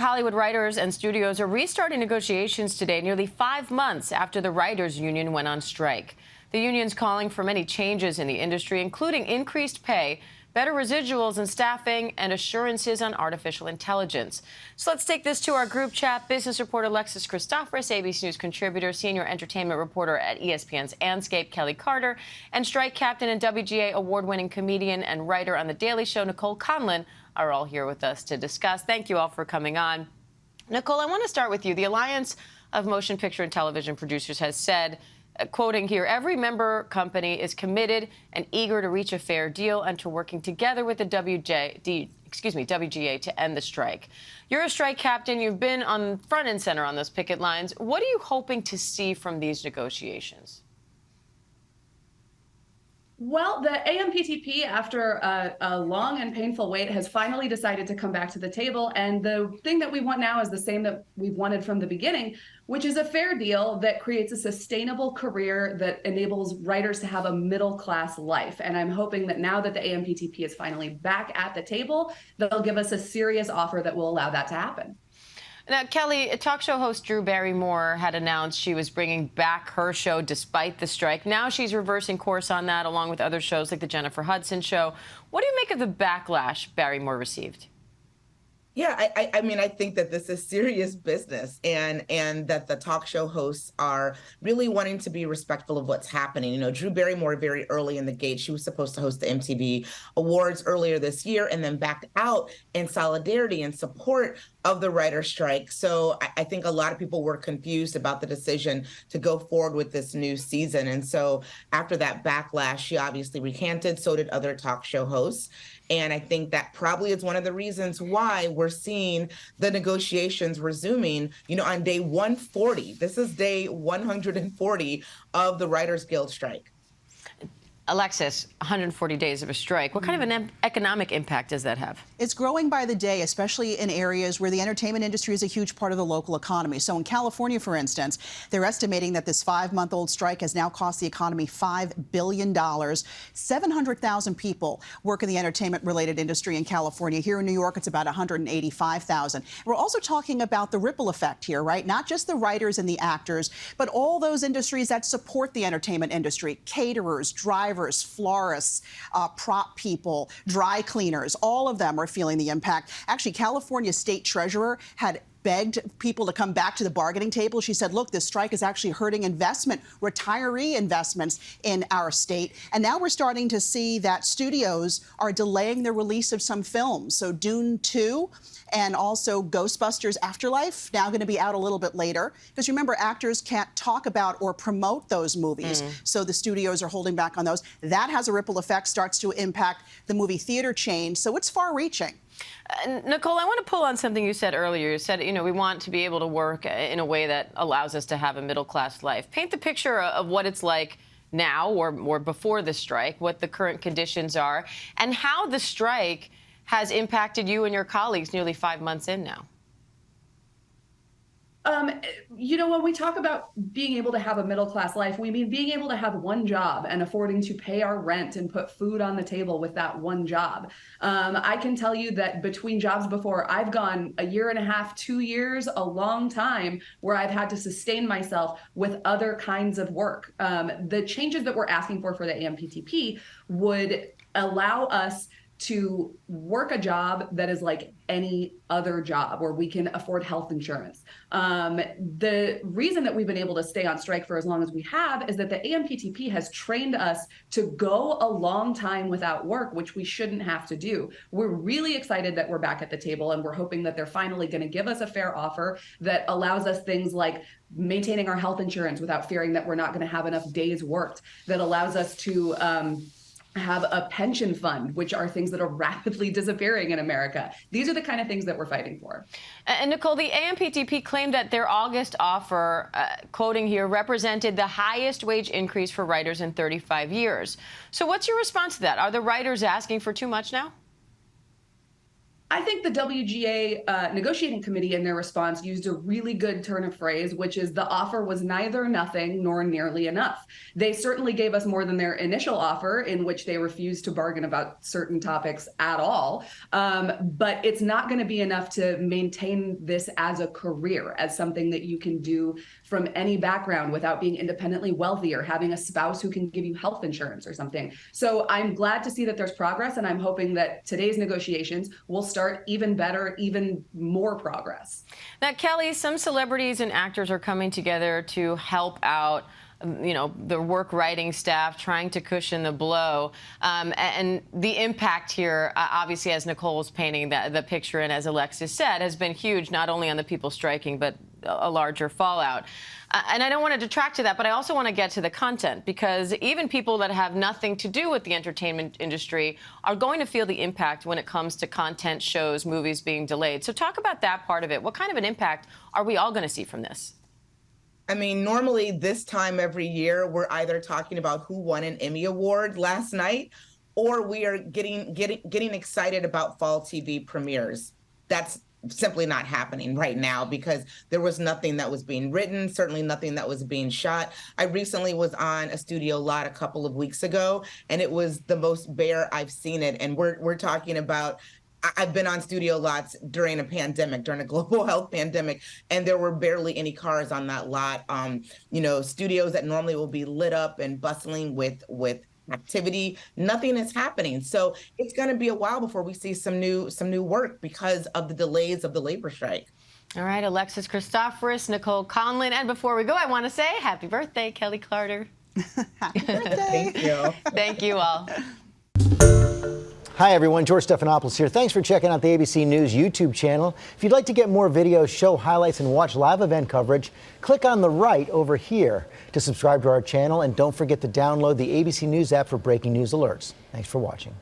Hollywood writers and studios are restarting negotiations today, nearly 5 months after the writers' union went on strike. The union's calling for many changes in the industry, including increased pay, better residuals and staffing, and assurances on artificial intelligence. So let's take this to our group chat. Business reporter Alexis Christoforous, ABC News contributor, senior entertainment reporter at ESPN's Anscape, Kelly Carter, and strike captain and WGA award-winning comedian and writer on The Daily Show, Nicole Conlon, are all here with us to discuss. Thank you all for coming on. Nicole, I want to start with you. The Alliance of Motion Picture and Television Producers has said, quoting here, every member company is committed and eager to reach a fair deal and to working together with the WGA to end the strike. You're a strike captain. You've been on front and center on those picket lines. What are you hoping to see from these negotiations? Well, the AMPTP, after a long and painful wait, has finally decided to come back to the table. And the thing that we want now is the same that we've wanted from the beginning, which is a fair deal that creates a sustainable career that enables writers to have a middle-class life. And I'm hoping that now that the AMPTP is finally back at the table, they'll give us a serious offer that will allow that to happen. Now, Kelly, talk show host Drew Barrymore had announced she was bringing back her show despite the strike. Now she's reversing course on that, along with other shows like the Jennifer Hudson Show. What do you make of the backlash Barrymore received? Yeah, I mean, I think that this is serious business and that the talk show hosts are really wanting to be respectful of what's happening. You know, Drew Barrymore, very early in the gate, she was supposed to host the MTV Awards earlier this year and then backed out in solidarity and support of the writer's strike. So I think a lot of people were confused about the decision to go forward with this new season. And so after that backlash, she obviously recanted, so did other talk show hosts. And I think that probably is one of the reasons why we're seeing the negotiations resuming, you know, on day 140. This is day 140 of the Writers Guild strike. Alexis, 140 days of a strike. What kind of an economic impact does that have? It's growing by the day, especially in areas where the entertainment industry is a huge part of the local economy. So in California, for instance, they're estimating that this 5-month-old strike has now cost the economy $5 billion. 700,000 people work in the entertainment-related industry in California. Here in New York, it's about 185,000. We're also talking about the ripple effect here, right? Not just the writers and the actors, but all those industries that support the entertainment industry: caterers, drivers, florists, prop people, dry cleaners. All of them are feeling the impact. Actually, California State Treasurer had begged people to come back to the bargaining table. She said, look, this strike is actually hurting investment, retiree investments in our state. And now we're starting to see that studios are delaying the release of some films. So Dune 2 and also Ghostbusters Afterlife, now going to be out a little bit later. Because remember, actors can't talk about or promote those movies. So the studios are holding back on those. That has a ripple effect, starts to impact the movie theater chain. So it's far-reaching. Nicole, I want to pull on something you said earlier. You said, you know, we want to be able to work in a way that allows us to have a middle-class life. Paint the picture of what it's like now or before the strike, what the current conditions are, and how the strike has impacted you and your colleagues nearly 5 months in now. You know, when we talk about being able to have a middle-class life, we mean being able to have one job and affording to pay our rent and put food on the table with that one job. I can tell you that between jobs before, I've gone 1.5 years, 2 years, a long time where I've had to sustain myself with other kinds of work. The changes that we're asking for the AMPTP would allow us to work a job that is like any other job where we can afford health insurance. The reason that we've been able to stay on strike for as long as we have is that the AMPTP has trained us to go a long time without work, which we shouldn't have to do. We're really excited that we're back at the table, and we're hoping that they're finally going to give us a fair offer that allows us things like maintaining our health insurance without fearing that we're not going to have enough days worked, that allows us to have a pension fund, which are things that are rapidly disappearing in America. These are the kind of things that we're fighting for. And Nicole, the AMPTP claimed that their August offer, quoting here, represented the highest wage increase for writers in 35 years. So what's your response to that? Are the writers asking for too much now? I think the WGA negotiating committee in their response used a really good turn of phrase, which is the offer was neither nothing nor nearly enough. They certainly gave us more than their initial offer, in which they refused to bargain about certain topics at all. But it's not going to be enough to maintain this as a career, as something that you can do from any background without being independently wealthy or having a spouse who can give you health insurance or something. So I'm glad to see that there's progress, and I'm hoping that today's negotiations will start even better, even more progress. Now, Kelly, some celebrities and actors are coming together to help out the work writing staff, trying to cushion the blow. And the impact here, obviously, as Nicole was painting the picture and as Alexis said, has been huge, not only on the people striking, but a larger fallout. And I don't want to detract to that, but I also want to get to the content, because even people that have nothing to do with the entertainment industry are going to feel the impact when it comes to content, shows, movies being delayed. So talk about that part of it. What kind of an impact are we all going to see from this? I mean, normally this time every year, we're either talking about who won an Emmy Award last night, or we are getting excited about fall TV premieres. That's simply not happening right now because there was nothing that was being written, certainly nothing that was being shot. I recently was on a studio lot a couple of weeks ago, and it was the most bare I've seen it. And we're talking about, I've been on studio lots during a pandemic, during a global health pandemic, and there were barely any cars on that lot. Studios that normally will be lit up and bustling with activity, nothing is happening. So it's going to be a while before we see some new work because of the delays of the labor strike. All right, Alexis Christoforous, Nicole Conlon, and before we go, I want to say happy birthday, Kelly Clarter. Happy birthday. Thank you. Thank you all. Hi, everyone. George Stephanopoulos here. Thanks for checking out the ABC News YouTube channel. If you'd like to get more videos, show highlights, and watch live event coverage, click on the right over here to subscribe to our channel. And don't forget to download the ABC News app for breaking news alerts. Thanks for watching.